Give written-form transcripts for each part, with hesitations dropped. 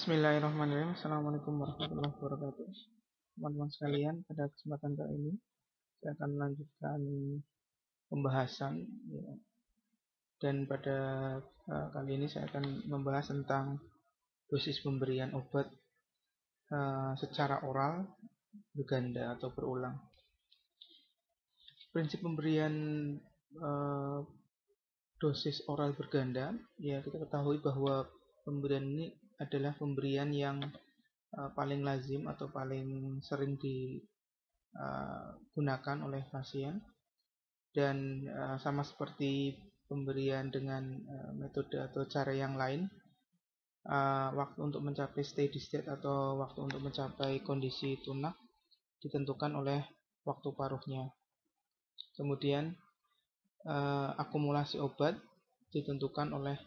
Bismillahirrahmanirrahim. Assalamualaikum warahmatullahi wabarakatuh. Teman-teman sekalian, pada kesempatan kali ini saya akan melanjutkan pembahasan ya. Dan pada kali ini saya akan membahas tentang dosis pemberian obat secara oral berganda atau berulang. Prinsip pemberian dosis oral berganda, ya kita ketahui bahwa pemberian ini adalah pemberian yang paling lazim atau paling sering digunakan oleh pasien, dan sama seperti pemberian dengan metode atau cara yang lain, waktu untuk mencapai steady state atau waktu untuk mencapai kondisi tunak ditentukan oleh waktu paruhnya. Kemudian akumulasi obat ditentukan oleh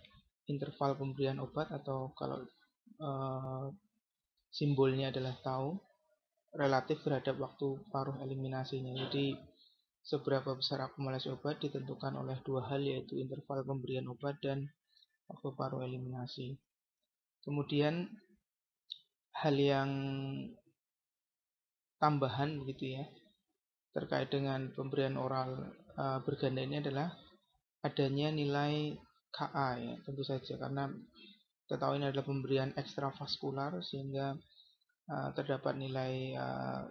interval pemberian obat, atau kalau simbolnya adalah tau, relatif terhadap waktu paruh eliminasinya. Jadi seberapa besar akumulasi obat ditentukan oleh dua hal, yaitu interval pemberian obat dan waktu paruh eliminasi. Kemudian hal yang tambahan begitu ya terkait dengan pemberian oral berganda ini adalah adanya nilai Ka ya, tentu saja karena kita tahu ini adalah pemberian ekstravaskular, sehingga terdapat nilai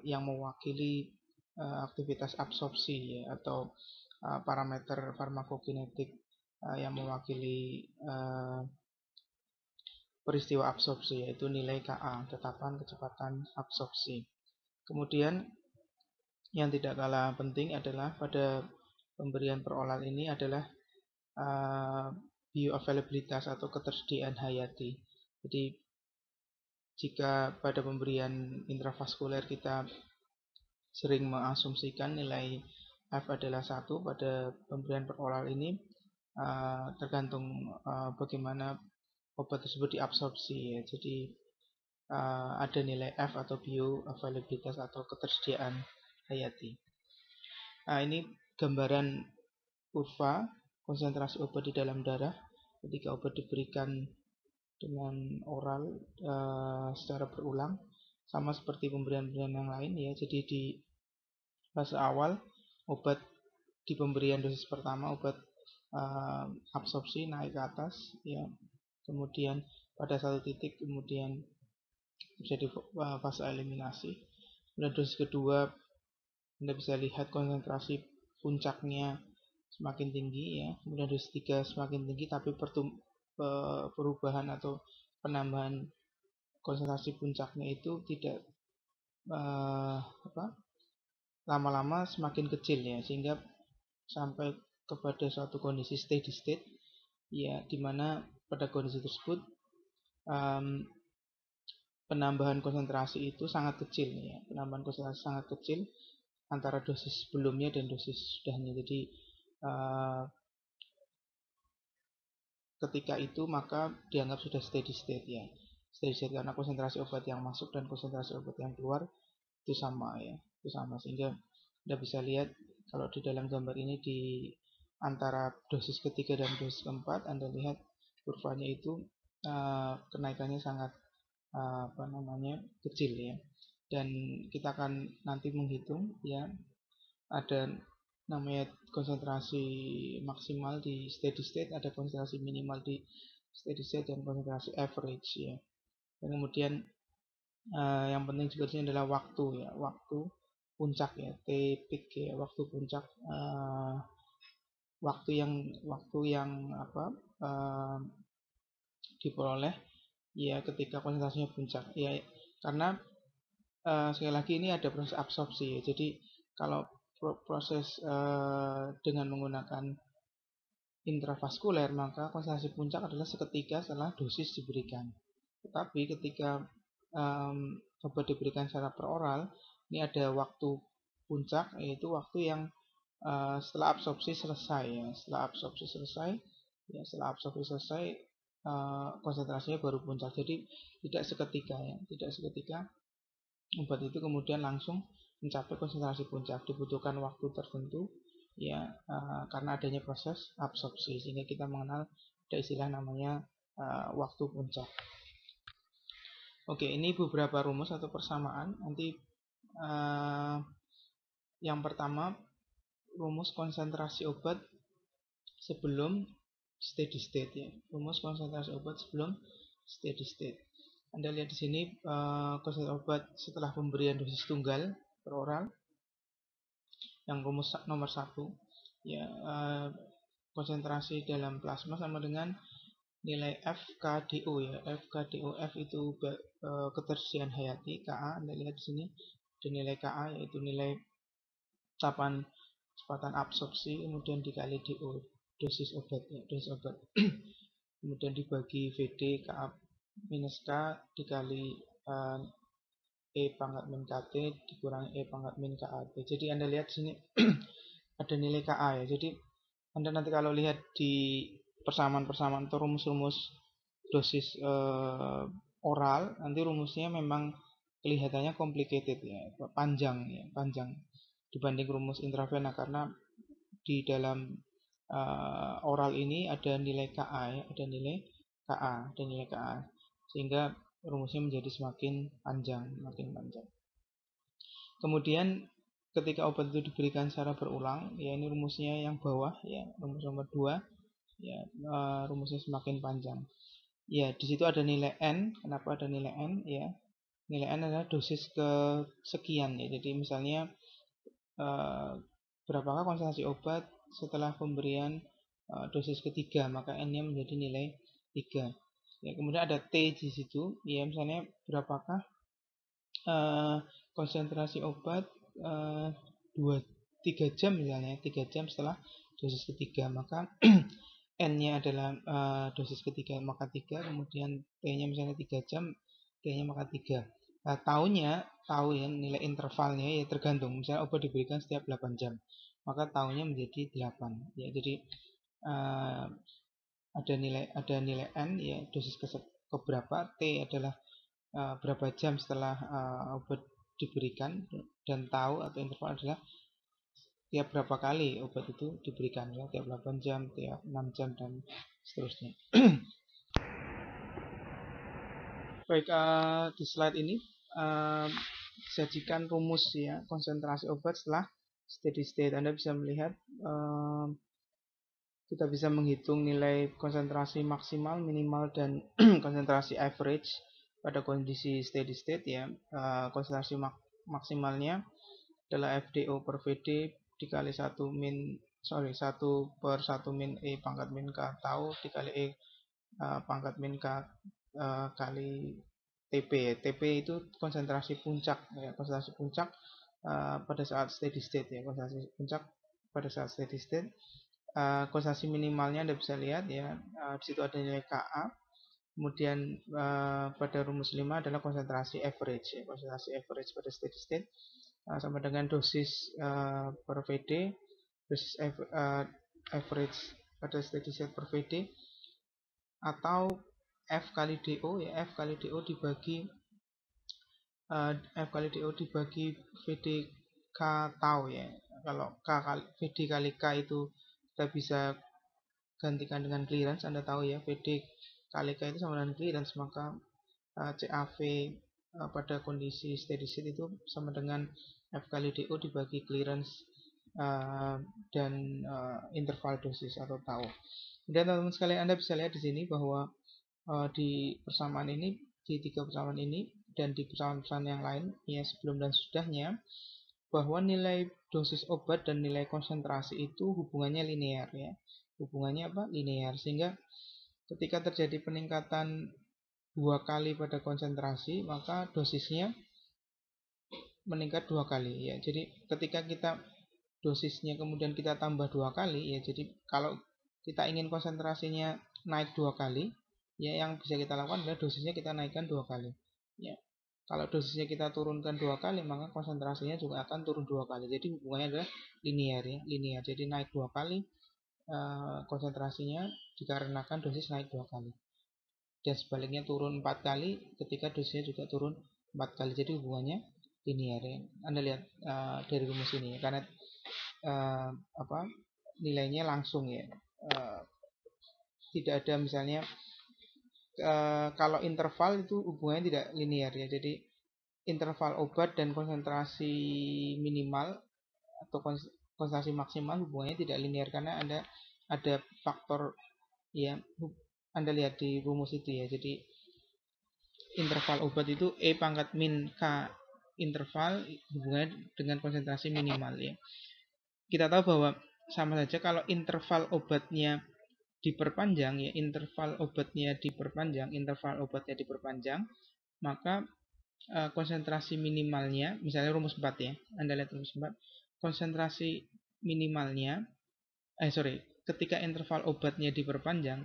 yang mewakili aktivitas absorpsi ya, atau parameter farmakokinetik yang mewakili peristiwa absorpsi, yaitu nilai Ka, tetapan kecepatan absorpsi. Kemudian yang tidak kalah penting adalah pada pemberian peroral ini adalah bioavailabilitas atau ketersediaan hayati. Jadi jika pada pemberian intravaskuler kita sering mengasumsikan nilai F adalah 1, pada pemberian peroral ini tergantung bagaimana obat tersebut diabsorpsi ya. Jadi ada nilai F atau bioavailabilitas atau ketersediaan hayati. Nah, ini gambaran kurva konsentrasi obat di dalam darah ketika obat diberikan dengan oral secara berulang, sama seperti pemberian-pemberian yang lain ya. Jadi di fase awal obat di pemberian dosis pertama, obat absorpsi naik ke atas ya. Kemudian pada satu titik kemudian terjadi fase eliminasi. Kemudian dosis kedua Anda bisa lihat konsentrasi puncaknya semakin tinggi ya. Kemudian dosis 3 semakin tinggi, tapi perubahan atau penambahan konsentrasi puncaknya itu tidak lama-lama semakin kecil ya, sehingga sampai kepada suatu kondisi steady state ya, dimana pada kondisi tersebut penambahan konsentrasi itu sangat kecil ya, penambahan konsentrasi sangat kecil antara dosis sebelumnya dan dosis sudahnya. Jadi ketika itu maka dianggap sudah steady state ya, steady state karena konsentrasi obat yang masuk dan konsentrasi obat yang keluar itu sama ya, itu sama. Sehingga Anda bisa lihat kalau di dalam gambar ini, di antara dosis ketiga dan dosis keempat, Anda lihat kurvanya itu kenaikannya sangat kecil ya. Dan kita akan nanti menghitung ya, ada namanya konsentrasi maksimal di steady state, ada konsentrasi minimal di steady state, dan konsentrasi average ya. Dan kemudian yang penting juga ini adalah waktu ya, waktu puncak ya, T peak ya, waktu puncak, waktu yang diperoleh ya ketika konsentrasinya puncak ya, karena sekali lagi ini ada proses absorpsi ya. Jadi kalau proses dengan menggunakan intravaskuler, maka konsentrasi puncak adalah seketika setelah dosis diberikan. Tetapi ketika obat diberikan secara peroral, ini ada waktu puncak, yaitu waktu yang setelah absorpsi selesai ya. Setelah absorpsi selesai konsentrasinya baru puncak. Jadi tidak seketika ya, tidak seketika obat itu kemudian langsung mencapai konsentrasi puncak, dibutuhkan waktu tertentu ya, karena adanya proses absorpsi, sehingga kita mengenal ada istilah namanya waktu puncak. Oke, ini beberapa rumus atau persamaan. Nanti yang pertama, rumus konsentrasi obat sebelum steady state ya. Rumus konsentrasi obat sebelum steady state. Anda lihat di sini konsentrasi obat setelah pemberian dosis tunggal per oral. Yang rumus nomor 1 ya, konsentrasi dalam plasma sama dengan nilai FKDO ya. FKDO, F itu ketersediaan hayati, Ka Anda lihat di sini, dan nilai Ka yaitu nilai kecepatan absorpsi, kemudian dikali DO, dosis obat ya, dosis obat. Kemudian dibagi VD Ka minus K dikali E pangkat min KT dikurangi E pangkat min KAT. Jadi Anda lihat di sini ada nilai Ka ya. Jadi Anda nanti kalau lihat di persamaan-persamaan atau rumus-rumus dosis oral, nanti rumusnya memang kelihatannya complicated ya, panjang ya, panjang dibanding rumus intravena, karena di dalam oral ini ada nilai Ka ya, ada nilai Ka, sehingga rumusnya menjadi semakin panjang, makin panjang. Kemudian ketika obat itu diberikan secara berulang, ya ini rumusnya yang bawah ya, rumus nomor 2 ya, rumusnya semakin panjang. Ya, di situ ada nilai N. Kenapa ada nilai N ya? Nilai N adalah dosis kesekian ya. Jadi misalnya berapakah konsentrasi obat setelah pemberian dosis ketiga, maka N-nya menjadi nilai 3. Ya, kemudian ada T di situ, ya misalnya berapakah konsentrasi obat 3 jam misalnya, 3 jam setelah dosis ketiga, maka N-nya adalah dosis ketiga maka 3, kemudian T-nya misalnya 3 jam, T-nya maka 3. Nah, tahu ya nilai intervalnya ya tergantung, misalnya obat diberikan setiap 8 jam, maka tahunya menjadi 8 ya. Jadi ada nilai N ya, dosis keberapa, T adalah berapa jam setelah obat diberikan, dan tahu atau interval adalah tiap berapa kali obat itu diberikan ya, tiap 8 jam, tiap 6 jam, dan seterusnya. Baik, di slide ini sajikan rumus ya konsentrasi obat setelah steady state. Anda bisa melihat kita bisa menghitung nilai konsentrasi maksimal, minimal, dan konsentrasi average pada kondisi steady state ya. Konsentrasi maksimalnya adalah FDO per VD dikali 1 per 1 min E pangkat min K tau dikali E pangkat min K kali TP ya. TP itu konsentrasi puncak ya, konsentrasi puncak pada saat steady state ya, konsentrasi puncak pada saat steady state. Konsentrasi minimalnya Anda bisa lihat ya, di situ ada nilai Ka. Kemudian pada rumus 5 adalah konsentrasi average ya, konsentrasi average pada steady state sama dengan dosis per VD, dosis average pada steady state per VD, atau F kali DO ya, F kali DO dibagi VD K tau ya. Kalau VD kali K itu kita bisa gantikan dengan clearance. Anda tahu ya, VD kali K itu sama dengan clearance, maka CAV pada kondisi steady state itu sama dengan F kali DO dibagi clearance dan interval dosis atau tau. Dan teman-teman sekalian, Anda bisa lihat di sini bahwa di persamaan ini, di 3 persamaan ini dan di persamaan yang lain ya sebelum dan sudahnya, bahwa nilai dosis obat dan nilai konsentrasi itu hubungannya linear ya. Hubungannya apa? Linear. Sehingga ketika terjadi peningkatan 2 kali pada konsentrasi, maka dosisnya meningkat 2 kali ya. Jadi ketika kita dosisnya kemudian kita tambah 2 kali ya, jadi kalau kita ingin konsentrasinya naik 2 kali ya, yang bisa kita lakukan adalah dosisnya kita naikkan 2 kali ya. Kalau dosisnya kita turunkan 2 kali, maka konsentrasinya juga akan turun 2 kali. Jadi hubungannya adalah linear ya, linear. Jadi naik 2 kali konsentrasinya dikarenakan dosis naik 2 kali. Dan sebaliknya turun 4 kali ketika dosisnya juga turun 4 kali. Jadi hubungannya linear ya. Anda lihat dari rumus ini ya, karena nilainya langsung ya. Tidak ada misalnya kalau interval itu hubungannya tidak linear ya. Jadi interval obat dan konsentrasi minimal atau konsentrasi maksimal hubungannya tidak linear karena ada faktor ya, Anda lihat di rumus itu ya. Jadi interval obat itu E pangkat min K interval hubungannya dengan konsentrasi minimal ya. Kita tahu bahwa sama saja kalau interval obatnya diperpanjang ya, interval obatnya diperpanjang, maka konsentrasi minimalnya, misalnya rumus 4 ya, Anda lihat rumus 4, konsentrasi minimalnya, ketika interval obatnya diperpanjang,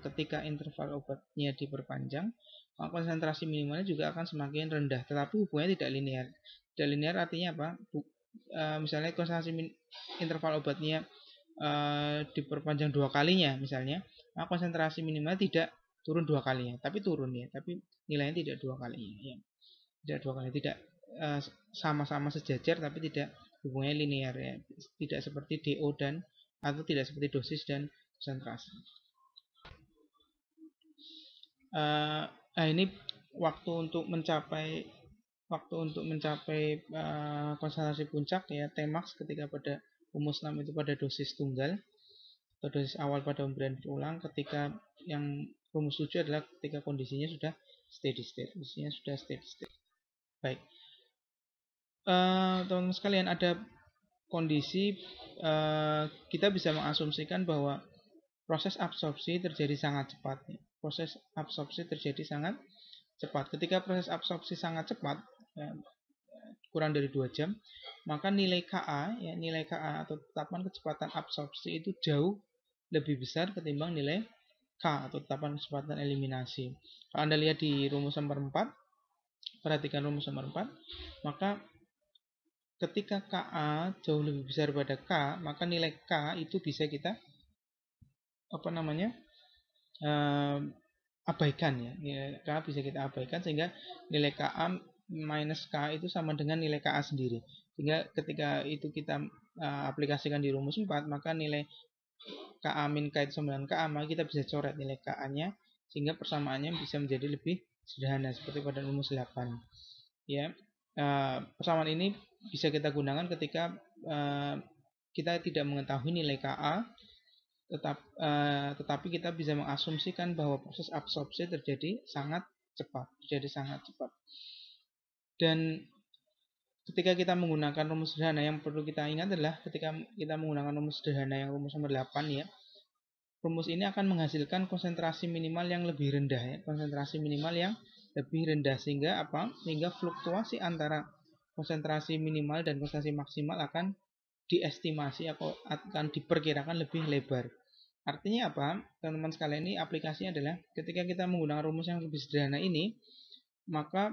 maka konsentrasi minimalnya juga akan semakin rendah, tetapi hubungannya tidak linear. Tidak linear artinya apa? Misalnya konsentrasi interval obatnya diperpanjang 2 kalinya misalnya, maka konsentrasi minimal tidak turun 2 kalinya, tapi turun ya, tapi nilainya tidak 2 kalinya ya. Tidak sama-sama sejajar tapi tidak hubungannya linear ya, tidak seperti DO atau tidak seperti dosis dan konsentrasi. Nah ini waktu untuk mencapai konsentrasi puncak ya, Tmax ketika pada rumus 6 itu pada dosis tunggal atau dosis awal pada pemberian berulang, ketika yang rumus 7 adalah ketika kondisinya sudah steady state. Baik, teman-teman sekalian, ada kondisi kita bisa mengasumsikan bahwa proses absorpsi terjadi sangat cepat. Ketika proses absorpsi sangat cepat, kurang dari 2 jam, maka nilai Ka atau tetapan kecepatan absorpsi itu jauh lebih besar ketimbang nilai K atau tetapan kecepatan eliminasi. Kalau Anda lihat di rumus nomor 4, perhatikan rumus nomor 4, maka ketika Ka jauh lebih besar pada K, maka nilai K itu bisa kita abaikan ya. Nilai K bisa kita abaikan sehingga nilai Ka minus K itu sama dengan nilai Ka sendiri. Sehingga ketika itu kita aplikasikan di rumus 4, maka nilai Ka min K itu sama dengan Ka, maka kita bisa coret nilai Ka-nya sehingga persamaannya bisa menjadi lebih sederhana seperti pada rumus 8. Ya. Persamaan ini bisa kita gunakan ketika kita tidak mengetahui nilai Ka, tetapi kita bisa mengasumsikan bahwa proses absorpsi terjadi sangat cepat. Dan ketika kita menggunakan rumus sederhana, yang perlu kita ingat adalah ketika kita menggunakan rumus sederhana yang rumus nomor 8 ya, rumus ini akan menghasilkan konsentrasi minimal yang lebih rendah ya, sehingga sehingga fluktuasi antara konsentrasi minimal dan konsentrasi maksimal akan diestimasi atau akan diperkirakan lebih lebar. Artinya apa? Teman-teman sekalian, ini aplikasinya adalah ketika kita menggunakan rumus yang lebih sederhana ini, maka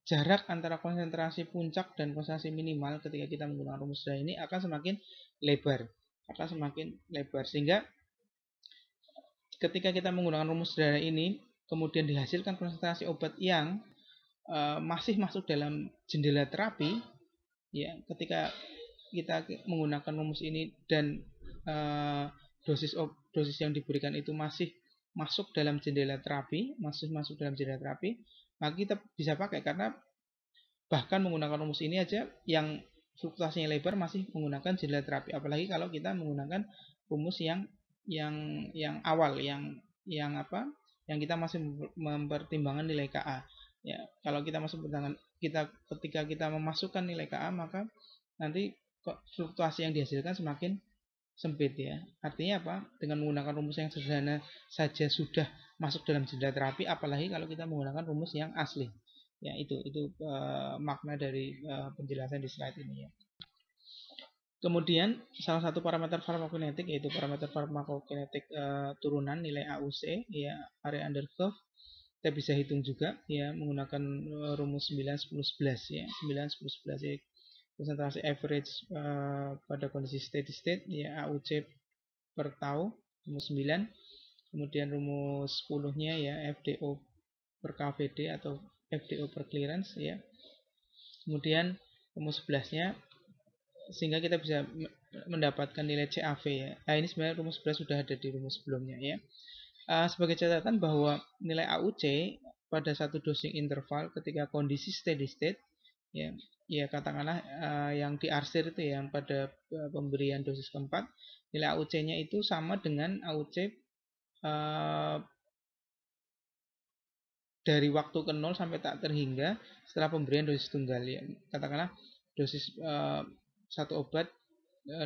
jarak antara konsentrasi puncak dan konsentrasi minimal ketika kita menggunakan rumus sederhana ini akan semakin lebar. Sehingga ketika kita menggunakan rumus sederhana ini, kemudian dihasilkan konsentrasi obat yang masih masuk dalam jendela terapi, ya, ketika kita menggunakan rumus ini dan dosis yang diberikan itu masih masuk dalam jendela terapi, maka kita bisa pakai, karena bahkan menggunakan rumus ini aja yang fluktuasinya lebar masih menggunakan jendela terapi, apalagi kalau kita menggunakan rumus yang awal, yang kita masih mempertimbangkan nilai Ka. Ya, kalau kita masih ketika kita memasukkan nilai Ka, maka nanti fluktuasi yang dihasilkan semakin sempit ya. Artinya apa? Dengan menggunakan rumus yang sederhana saja sudah masuk dalam jendela terapi, apalagi kalau kita menggunakan rumus yang asli. Ya, itu makna dari penjelasan di slide ini ya. Kemudian salah satu parameter farmakokinetik yaitu parameter farmakokinetik turunan nilai AUC ya, area under curve, kita bisa hitung juga ya menggunakan rumus 9 10 11 ya. 9 10 11 ya, konsentrasi average pada kondisi steady state ya, AUC per tau rumus 9. Kemudian rumus 10-nya ya, FDO per KVD atau FDO per clearance ya. Kemudian rumus 11-nya sehingga kita bisa mendapatkan nilai CAV ya. Nah, ini sebenarnya rumus 11 sudah ada di rumus sebelumnya ya. Sebagai catatan bahwa nilai AUC pada satu dosing interval ketika kondisi steady state, ya, ya katakanlah yang diarsir itu yang pada pemberian dosis keempat, nilai AUC-nya itu sama dengan AUC dari waktu ke 0 sampai tak terhingga setelah pemberian dosis tunggal, ya. Katakanlah dosis satu obat,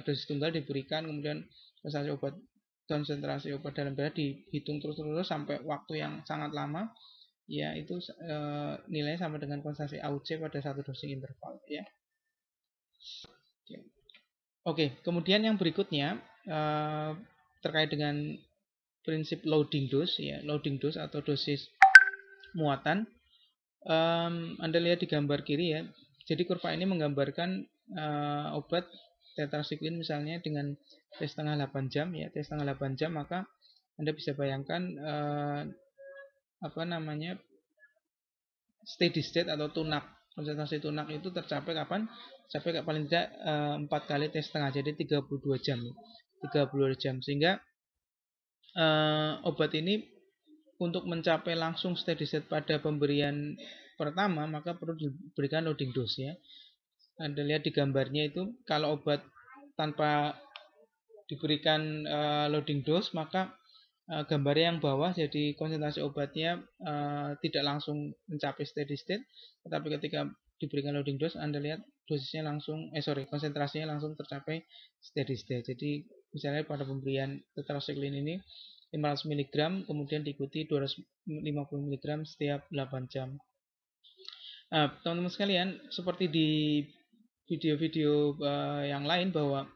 dosis tunggal diberikan, kemudian konsentrasi obat dalam darah dihitung terus sampai waktu yang sangat lama, ya itu nilainya sama dengan konsentrasi AUC pada satu dosing interval, ya. Oke, kemudian yang berikutnya terkait dengan prinsip loading dose, ya, loading dose atau dosis muatan. Anda lihat di gambar kiri, ya. Jadi kurva ini menggambarkan obat tetrasiklin misalnya dengan T setengah 8 jam, ya, T setengah 8 jam, maka Anda bisa bayangkan steady state atau tunak. Konsentrasi tunak itu tercapai kapan? Tercapai paling tidak 4 kali T setengah, jadi 32 jam. 32 jam. Sehingga obat ini untuk mencapai langsung steady state pada pemberian pertama, maka perlu diberikan loading dose, ya. Anda lihat di gambarnya itu, kalau obat tanpa diberikan loading dose, maka gambarnya yang bawah, jadi konsentrasi obatnya tidak langsung mencapai steady state, tetapi ketika diberikan loading dose, Anda lihat dosisnya langsung konsentrasinya langsung tercapai steady state. Jadi misalnya pada pemberian tetrasiklin ini 500 mg, kemudian diikuti 250 mg setiap 8 jam. Teman-teman sekalian, seperti di video-video yang lain, bahwa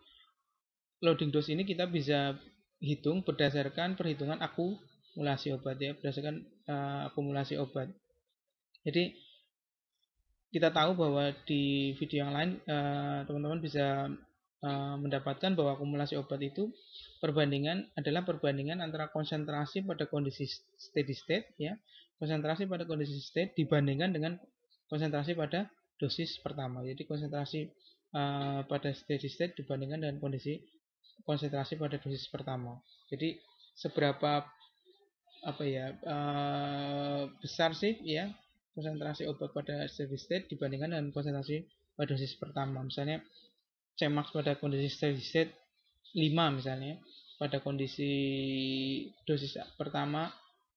loading dose ini kita bisa hitung berdasarkan perhitungan akumulasi obat, ya, berdasarkan akumulasi obat. Jadi kita tahu bahwa di video yang lain teman-teman bisa mendapatkan bahwa akumulasi obat itu adalah perbandingan antara konsentrasi pada kondisi steady state, ya, konsentrasi pada kondisi state dibandingkan dengan konsentrasi pada dosis pertama. Jadi konsentrasi pada steady state dibandingkan dengan konsentrasi pada dosis pertama. Jadi seberapa besar sih, ya, konsentrasi obat pada steady state dibandingkan dengan konsentrasi pada dosis pertama. Misalnya Cmax pada kondisi steady state 5 misalnya, pada kondisi dosis pertama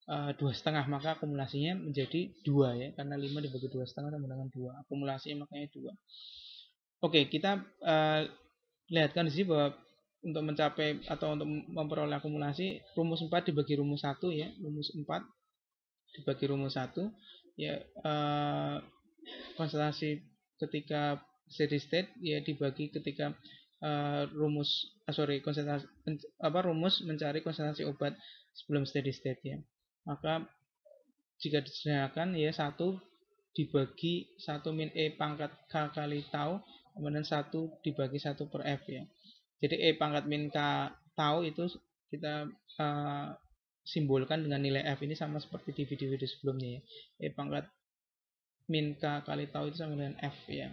2,5, maka akumulasinya menjadi 2, ya, karena 5 dibagi 2,5 sama dengan 2, akumulasinya makanya 2. Oke, kita lihatkan di sini bahwa untuk mencapai atau untuk memperoleh akumulasi, rumus 4 dibagi rumus 1, ya, rumus 4 dibagi rumus 1, ya, konsentrasi ketika steady state, ya, dibagi ketika rumus mencari konsentrasi obat sebelum steady state, ya. Maka jika disediakan, ya, 1 dibagi 1 min E pangkat K kali tau, kemudian 1 dibagi 1 per F, ya. Jadi E pangkat min K tau itu kita simbolkan dengan nilai F ini sama seperti di video-video sebelumnya, ya. E pangkat min K kali tau itu sama dengan F, ya.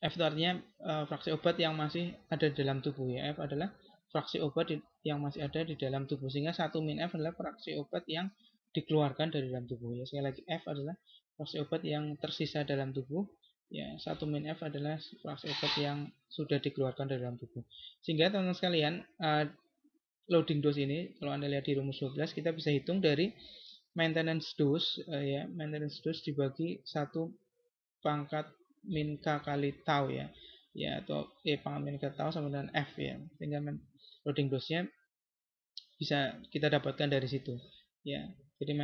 F itu artinya fraksi obat yang masih ada di dalam tubuh, ya. F adalah fraksi obat yang masih ada di dalam tubuh, sehingga 1 min F adalah fraksi obat yang dikeluarkan dari dalam tubuh, ya. Sekali lagi, F adalah fraksi obat yang tersisa dalam tubuh, ya. 1 min F adalah fraksi obat yang sudah dikeluarkan dari dalam tubuh. Sehingga teman-teman sekalian, loading dose ini kalau Anda lihat di rumus 12, kita bisa hitung dari maintenance dose, ya, maintenance dose dibagi 1 pangkat min K kali tau, ya, atau E pangkat min K tau sama dengan F, ya. Sehingga loading dose-nya bisa kita dapatkan dari situ, ya. Jadi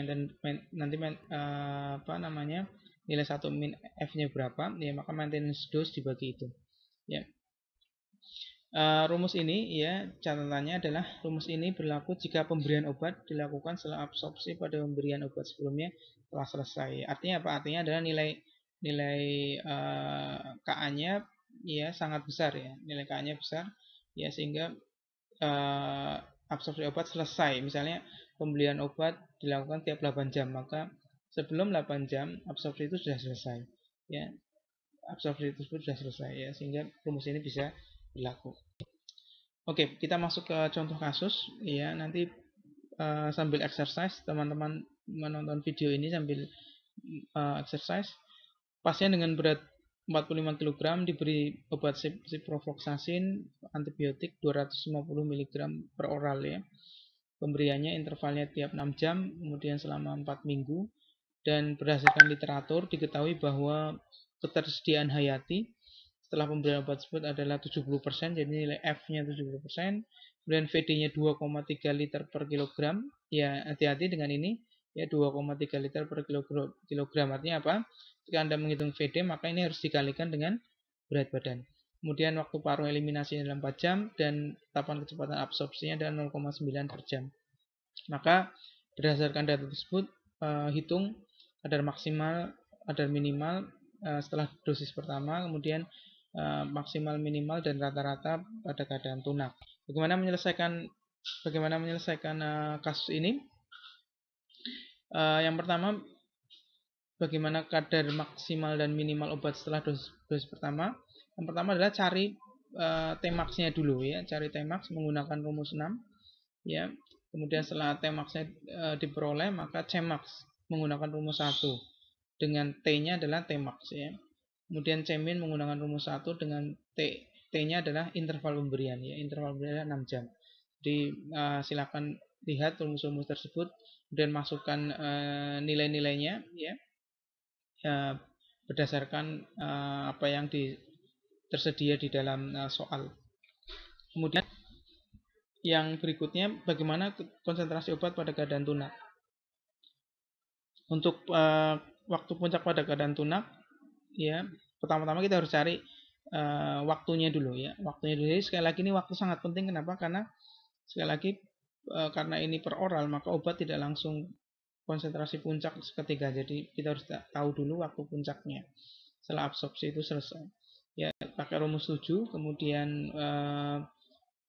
nilai 1 min F-nya berapa, ya, maka maintenance dose dibagi itu, ya. Rumus ini, ya, catatannya adalah rumus ini berlaku jika pemberian obat dilakukan setelah absorpsi pada pemberian obat sebelumnya telah selesai. Artinya apa? Artinya adalah nilai Ka-nya, ya, sangat besar, ya. Nilai Ka-nya besar, ya, sehingga absorpsi obat selesai. Misalnya pembelian obat dilakukan tiap 8 jam, maka sebelum 8 jam absorpsi itu sudah selesai, ya. Absorpsi tersebut sudah selesai, ya, sehingga rumus ini bisa berlaku. Oke, kita masuk ke contoh kasus, ya. Nanti sambil exercise, teman-teman menonton video ini sambil exercise. Pasien dengan berat 45 kg diberi obat ciprofloxacin antibiotik 250 mg per oral ya. Pemberiannya intervalnya tiap 6 jam, kemudian selama 4 minggu. Dan berdasarkan literatur diketahui bahwa ketersediaan hayati setelah pemberian obat tersebut adalah 70%, jadi nilai F-nya 70%. Kemudian VD-nya 2,3 liter per kilogram. Ya, hati-hati dengan ini. Ya, 2,3 liter per kilogram. Artinya apa? Jika Anda menghitung VD, maka ini harus dikalikan dengan berat badan. Kemudian waktu paruh eliminasinya adalah 4 jam dan tahapan kecepatan absorpsinya adalah 0,9 per jam. Maka berdasarkan data tersebut, hitung kadar maksimal, kadar minimal setelah dosis pertama, kemudian maksimal, minimal, dan rata-rata pada keadaan tunak. Bagaimana menyelesaikan kasus ini? Yang pertama, bagaimana kadar maksimal dan minimal obat setelah dosis pertama? Yang pertama adalah cari Tmax-nya dulu ya, cari Tmax menggunakan rumus 6 ya. Kemudian setelah Tmax-nya diperoleh, maka Cmax menggunakan rumus 1 dengan T-nya adalah Tmax ya. Kemudian Cmin menggunakan rumus 1 dengan T-nya adalah interval pemberian ya, interval pemberian 6 jam. Jadi silakan lihat rumus-rumus tersebut dan masukkan nilai-nilainya ya, berdasarkan apa yang tersedia di dalam soal. Kemudian yang berikutnya, bagaimana konsentrasi obat pada keadaan tunak. Untuk waktu puncak pada keadaan tunak, ya pertama-tama kita harus cari waktunya dulu ya. Waktunya dulu. Jadi sekali lagi ini waktu sangat penting. Kenapa? Karena sekali lagi karena ini per oral, maka obat tidak langsung konsentrasi puncak seketika. Jadi kita harus tahu dulu waktu puncaknya setelah absorpsi itu selesai. Ya, pakai rumus 7, kemudian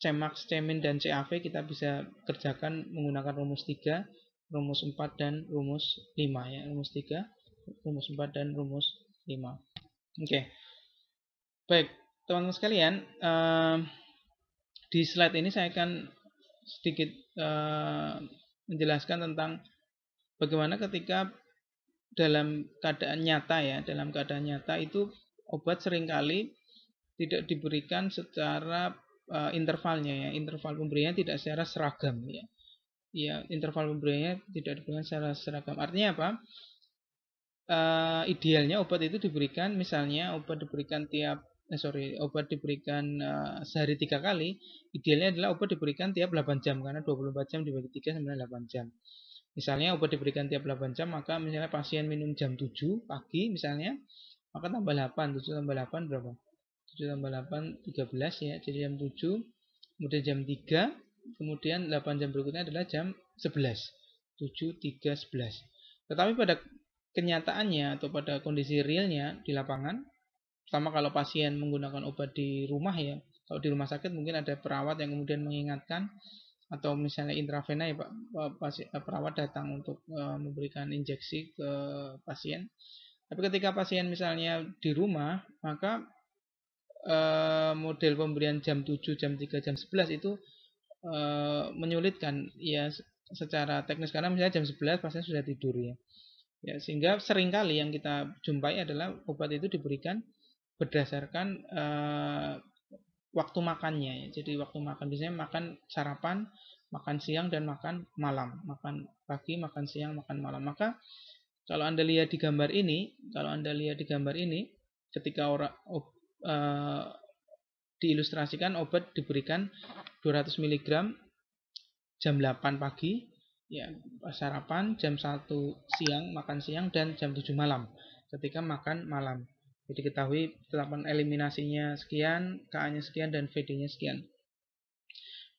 Cmax, Cmin, dan CAV kita bisa kerjakan menggunakan rumus 3, rumus 4, dan rumus 5 ya. Rumus 3, rumus 4, dan rumus 5. Oke. Baik, teman-teman sekalian, di slide ini saya akan sedikit menjelaskan tentang bagaimana ketika dalam keadaan nyata ya, dalam keadaan nyata itu obat seringkali tidak diberikan secara intervalnya ya, interval pemberiannya tidak secara seragam ya. Ya, interval pemberiannya tidak diberikan secara seragam. Artinya apa? Idealnya obat itu diberikan, misalnya obat diberikan sehari 3 kali. Idealnya adalah obat diberikan tiap 8 jam, karena 24 jam dibagi 3 sama 8 jam. Misalnya obat diberikan tiap 8 jam, maka misalnya pasien minum jam 7 pagi misalnya, maka tambah 8, 7 tambah 8 berapa? 7 tambah 8, 13 ya, jadi jam 7, kemudian jam 3, kemudian 8 jam berikutnya adalah jam 11, 7, 3, 11. Tetapi pada kenyataannya atau pada kondisi realnya di lapangan, pertama kalau pasien menggunakan obat di rumah ya, kalau di rumah sakit mungkin ada perawat yang kemudian mengingatkan, atau misalnya intravena ya Pak, perawat datang untuk memberikan injeksi ke pasien. Tapi ketika pasien misalnya di rumah, maka model pemberian jam 7, jam 3, jam 11 itu menyulitkan ya secara teknis, karena misalnya jam 11 pasien sudah tidur ya. Ya, sehingga seringkali yang kita jumpai adalah obat itu diberikan berdasarkan waktu makannya ya. Jadi waktu makan biasanya makan sarapan, makan siang, dan makan malam. Makan pagi, makan siang, makan malam. Maka kalau Anda lihat di gambar ini, ketika diilustrasikan obat diberikan 200 mg jam 8 pagi, ya, sarapan, jam 1 siang, makan siang, dan jam 7 malam ketika makan malam. Jadi ketahui tahapan eliminasinya sekian, Ka-nya sekian, dan VD-nya sekian.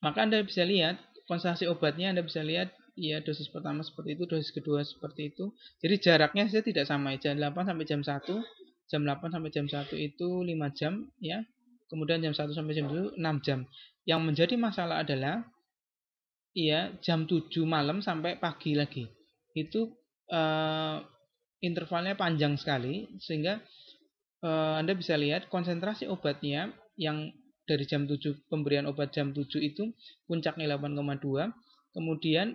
Maka Anda bisa lihat konsentrasi obatnya, Anda bisa lihat ya, dosis pertama seperti itu, dosis kedua seperti itu. Jadi jaraknya saja tidak sama ya. Jam 8 sampai jam 1, jam 8 sampai jam 1 itu 5 jam ya. Kemudian jam 1 sampai jam 2 6 jam. Yang menjadi masalah adalah ya jam 7 malam sampai pagi lagi. Itu intervalnya panjang sekali, sehingga Anda bisa lihat konsentrasi obatnya yang dari jam 7, pemberian obat jam 7 itu puncaknya 8,2, kemudian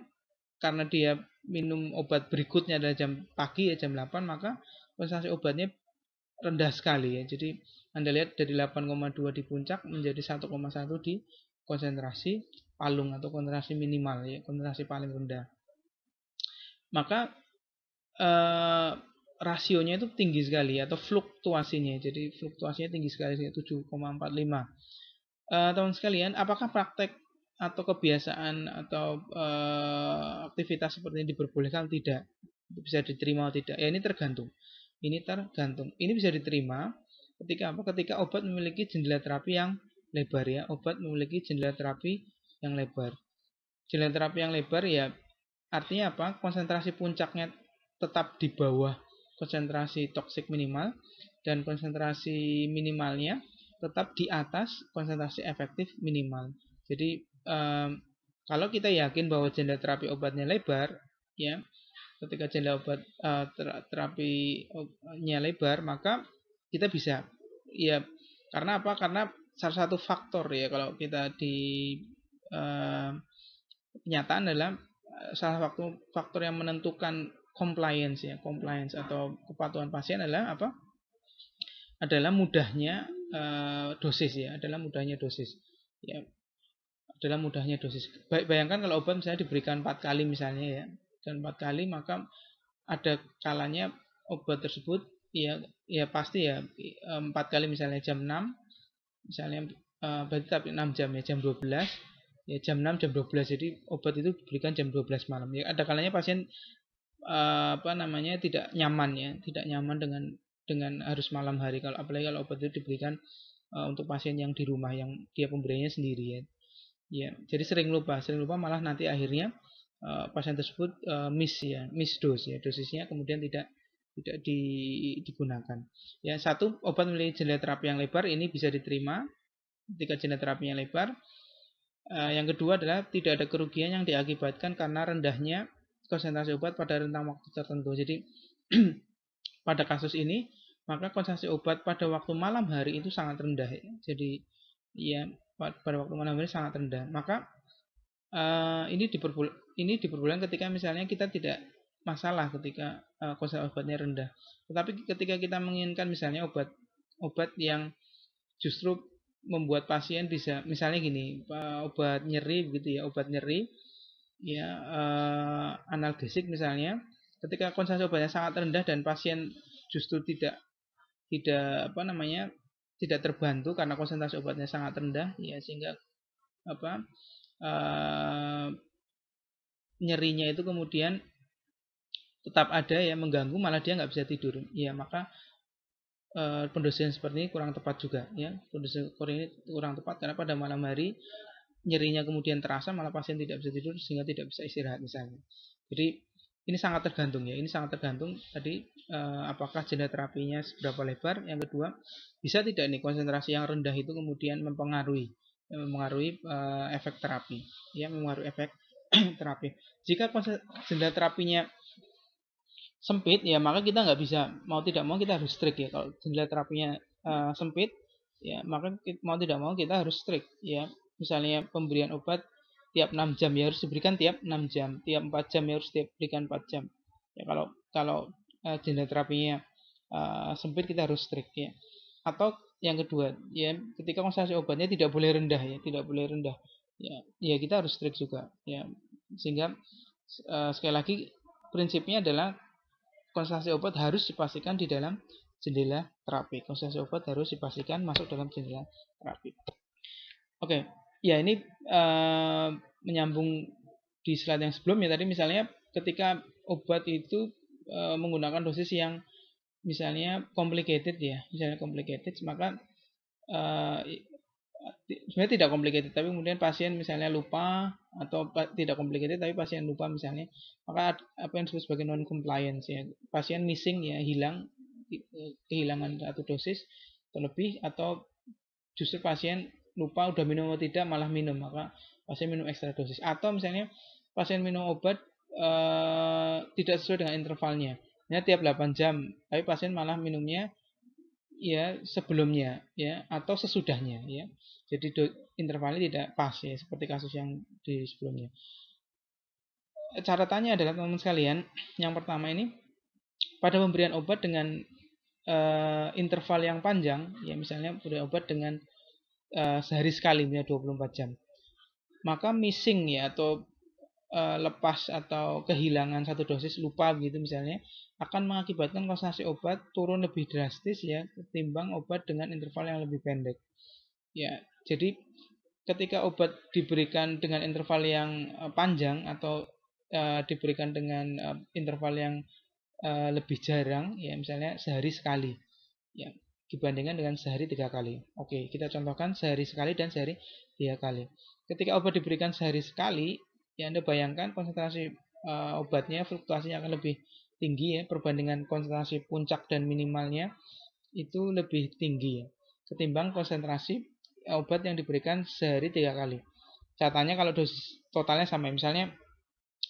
karena dia minum obat berikutnya adalah jam pagi ya jam 8, maka konsentrasi obatnya rendah sekali ya. Jadi Anda lihat dari 8,2 di puncak menjadi 1,1 di konsentrasi palung atau konsentrasi minimal ya, konsentrasi paling rendah. Maka rasionya itu tinggi sekali atau fluktuasinya. Jadi fluktuasinya tinggi sekali 7,45. Teman sekalian, apakah praktek atau kebiasaan atau aktivitas seperti ini diperbolehkan atau tidak? Bisa diterima atau tidak? Ya ini tergantung. Ini bisa diterima ketika apa? Ketika obat memiliki jendela terapi yang lebar ya. Obat memiliki jendela terapi yang lebar. Jendela terapi yang lebar ya artinya apa? Konsentrasi puncaknya tetap di bawah konsentrasi toksik minimal dan konsentrasi minimalnya tetap di atas konsentrasi efektif minimal. Jadi kalau kita yakin bahwa jendela terapi obatnya lebar, ya, ketika jendela obat terapinya lebar, maka kita bisa, ya, karena apa? Karena salah satu faktor ya kalau kita di kenyataan adalah salah satu faktor yang menentukan compliance ya, compliance atau kepatuhan pasien adalah apa? Adalah mudahnya dosis ya, adalah mudahnya dosis. Ya, adalah mudahnya dosis. Bayangkan kalau obat misalnya diberikan 4 kali misalnya ya, dan 4 kali maka ada kalanya obat tersebut ya pasti ya 4 kali misalnya jam 6 misalnya berarti tapi 6 jam ya, jam 12 ya, jam 6 jam 12, jadi obat itu diberikan jam 12 malam ya. Ada kalanya pasien tidak nyaman ya, tidak nyaman dengan harus malam hari, kalau apalagi kalau obat itu diberikan untuk pasien yang di rumah yang dia pemberiannya sendiri ya. Ya, jadi sering lupa malah nanti akhirnya pasien tersebut miss dose ya, dosisnya kemudian tidak digunakan. Ya, satu, obat memiliki jendela terapi yang lebar, ini bisa diterima ketika jendela terapinya lebar. Yang kedua adalah tidak ada kerugian yang diakibatkan karena rendahnya konsentrasi obat pada rentang waktu tertentu. Jadi pada kasus ini maka konsentrasi obat pada waktu malam hari itu sangat rendah ya. Jadi ya pada waktu malam hari sangat rendah. Maka ini diperbolehkan ketika misalnya kita tidak masalah ketika konsentrasi obatnya rendah. Tetapi ketika kita menginginkan misalnya obat yang justru membuat pasien bisa, misalnya gini, obat nyeri begitu ya, obat nyeri ya, analgesik misalnya, ketika konsentrasi obatnya sangat rendah dan pasien justru tidak tidak terbantu karena konsentrasi obatnya sangat rendah ya, sehingga nyerinya itu kemudian tetap ada ya, mengganggu, malah dia nggak bisa tidur ya, maka pendosaan seperti ini kurang tepat juga ya. Pendosaan ini kurang tepat karena pada malam hari nyerinya kemudian terasa, malah pasien tidak bisa tidur sehingga tidak bisa istirahat misalnya. Jadi ini sangat tergantung ya, ini sangat tergantung tadi apakah jendela terapinya seberapa lebar. Yang kedua, bisa tidak nih konsentrasi yang rendah itu kemudian mempengaruhi efek terapi ya, mempengaruhi efek terapi. Jika jendela terapinya sempit ya, maka kita nggak bisa, mau tidak mau kita harus strict ya. Kalau jendela terapinya sempit ya, maka mau tidak mau kita harus strict ya. Misalnya pemberian obat tiap 6 jam ya harus diberikan tiap 6 jam, tiap 4 jam ya harus diberikan 4 jam ya. Kalau jendela terapinya sempit, kita harus strict ya. Atau yang kedua ya, ketika konsentrasi obatnya tidak boleh rendah ya, tidak boleh rendah ya, kita harus strict juga ya. Sehingga sekali lagi prinsipnya adalah konsentrasi obat harus dipastikan di dalam jendela terapi. Konsentrasi obat harus dipastikan masuk dalam jendela terapi. Oke, ya ini menyambung di slide yang sebelumnya tadi, misalnya ketika obat itu menggunakan dosis yang misalnya complicated ya, misalnya complicated, maka sebenarnya tidak complicated tapi kemudian pasien misalnya lupa, atau tidak complicated tapi pasien lupa misalnya, maka apa yang disebut sebagai non compliance ya, pasien missing ya, kehilangan satu dosis terlebih, atau justru pasien lupa udah minum atau tidak malah minum, maka pasien minum ekstra dosis. Atau misalnya pasien minum obat tidak sesuai dengan intervalnya ya, tiap 8 jam tapi pasien malah minumnya ya sebelumnya ya atau sesudahnya ya, jadi intervalnya tidak pas ya, seperti kasus yang di sebelumnya. catatannya adalah teman-teman sekalian, yang pertama ini pada pemberian obat dengan interval yang panjang, ya misalnya beri obat dengan sehari sekali, misalnya 24 jam, maka missing ya atau lepas atau kehilangan satu dosis, lupa gitu misalnya, akan mengakibatkan konsentrasi obat turun lebih drastis ya ketimbang obat dengan interval yang lebih pendek. Ya, jadi ketika obat diberikan dengan interval yang panjang atau diberikan dengan interval yang lebih jarang, ya misalnya sehari sekali, ya dibandingkan dengan sehari 3 kali. Oke, kita contohkan sehari sekali dan sehari 3 kali. Ketika obat diberikan sehari sekali, ya Anda bayangkan konsentrasi obatnya, fluktuasinya akan lebih tinggi ya, perbandingan konsentrasi puncak dan minimalnya itu lebih tinggi ya, ketimbang konsentrasi obat yang diberikan sehari 3 kali. Catanya kalau dosis totalnya sama, misalnya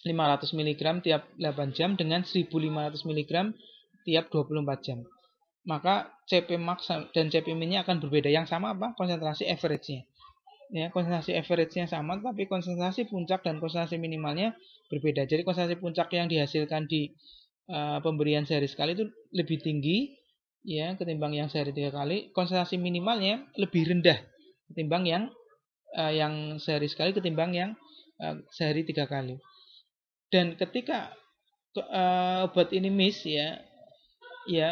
500 mg tiap 8 jam dengan 1500 mg tiap 24 jam. Maka CP max dan CP min-nya akan berbeda. Yang sama apa? Konsentrasi average-nya. Ya, konsentrasi average-nya sama, tapi konsentrasi puncak dan konsentrasi minimalnya berbeda. Jadi konsentrasi puncak yang dihasilkan di pemberian sehari sekali itu lebih tinggi ya ketimbang yang sehari 3 kali. Konsentrasi minimalnya lebih rendah ketimbang yang sehari sekali ketimbang yang sehari 3 kali. Dan ketika obat ini miss ya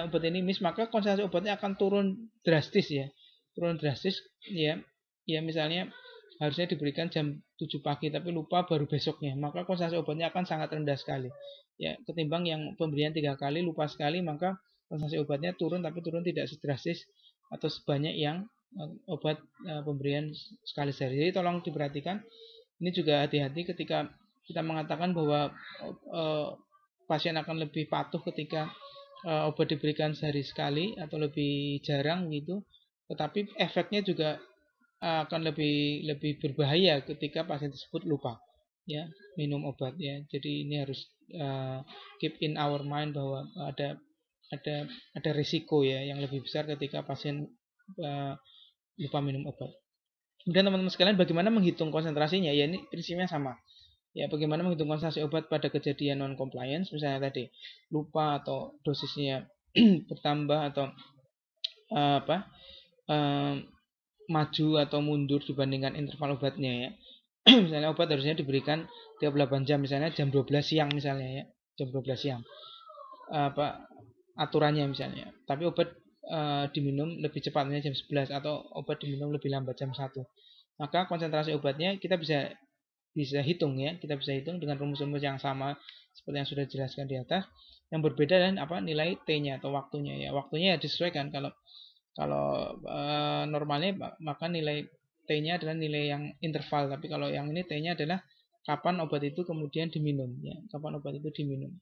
obat ini miss, maka konsentrasi obatnya akan turun drastis ya. Turun drastis ya. Ya misalnya harusnya diberikan jam 7 pagi tapi lupa baru besoknya, maka konsentrasi obatnya akan sangat rendah sekali. Ya, ketimbang yang pemberian 3 kali lupa sekali, maka konsentrasi obatnya turun tapi turun tidak sedrastis atau sebanyak yang obat pemberian sekali sehari. Jadi tolong diperhatikan. Ini juga hati-hati ketika kita mengatakan bahwa pasien akan lebih patuh ketika obat diberikan sehari sekali atau lebih jarang gitu, tetapi efeknya juga akan lebih berbahaya ketika pasien tersebut lupa ya minum obat ya. Jadi ini harus keep in our mind bahwa ada risiko ya yang lebih besar ketika pasien lupa minum obat. Kemudian teman-teman sekalian, bagaimana menghitung konsentrasinya? Ya ini prinsipnya sama. Ya, bagaimana menghitung konsentrasi obat pada kejadian non compliance, misalnya tadi lupa atau dosisnya bertambah atau maju atau mundur dibandingkan interval obatnya ya. Misalnya obat harusnya diberikan tiap 8 jam, misalnya jam 12 siang misalnya ya. Jam 12 siang. Aturannya misalnya. Tapi obat diminum lebih cepat, misalnya jam 11, atau obat diminum lebih lambat jam 1. Maka konsentrasi obatnya kita bisa hitung ya, kita bisa hitung dengan rumus-rumus yang sama seperti yang sudah dijelaskan di atas. Yang berbeda dan nilai T-nya atau waktunya ya. Waktunya ya disesuaikan. Kalau normalnya maka nilai T-nya adalah nilai yang interval, tapi kalau yang ini T-nya adalah kapan obat itu kemudian diminum ya, kapan obat itu diminum.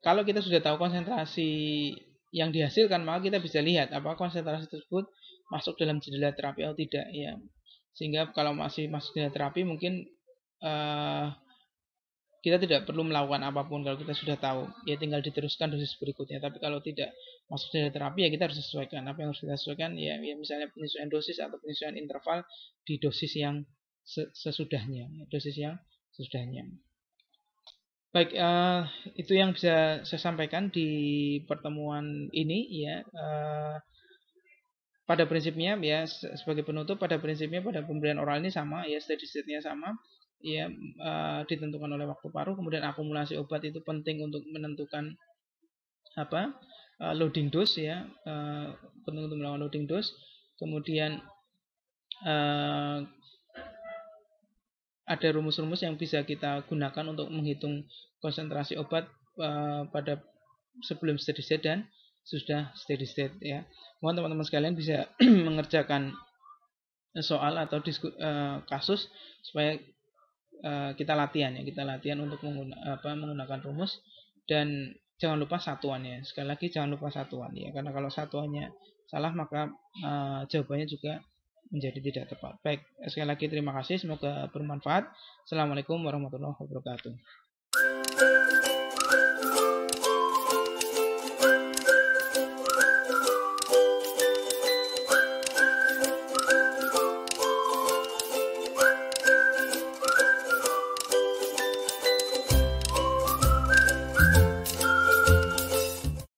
Kalau kita sudah tahu konsentrasi yang dihasilkan, maka kita bisa lihat apakah konsentrasi tersebut masuk dalam jendela terapi atau tidak ya. Sehingga kalau masih masuk jendela terapi, mungkin kita tidak perlu melakukan apapun kalau kita sudah tahu, ya tinggal diteruskan dosis berikutnya. Tapi kalau tidak masuk jendela terapi, ya kita harus sesuaikan. Apa yang harus kita sesuaikan ya misalnya penyesuaian dosis atau penyesuaian interval di dosis yang sesudahnya, dosis yang sesudahnya. Baik, itu yang bisa saya sampaikan di pertemuan ini ya. Pada prinsipnya ya, sebagai penutup, pada prinsipnya pada pemberian oral ini sama ya, steady state-nya sama ya, ditentukan oleh waktu paruh. Kemudian akumulasi obat itu penting untuk menentukan loading dose ya, penting untuk melakukan loading dose. Kemudian ada rumus-rumus yang bisa kita gunakan untuk menghitung konsentrasi obat pada sebelum steady state dan sudah steady state ya. Mohon teman-teman sekalian bisa mengerjakan soal atau kasus supaya kita latihan ya, kita latihan untuk menggunakan rumus. Dan jangan lupa satuannya. Sekali lagi jangan lupa satuan ya, karena kalau satuannya salah maka jawabannya juga menjadi tidak tepat. Baik, sekali lagi terima kasih, semoga bermanfaat. Assalamualaikum warahmatullahi wabarakatuh.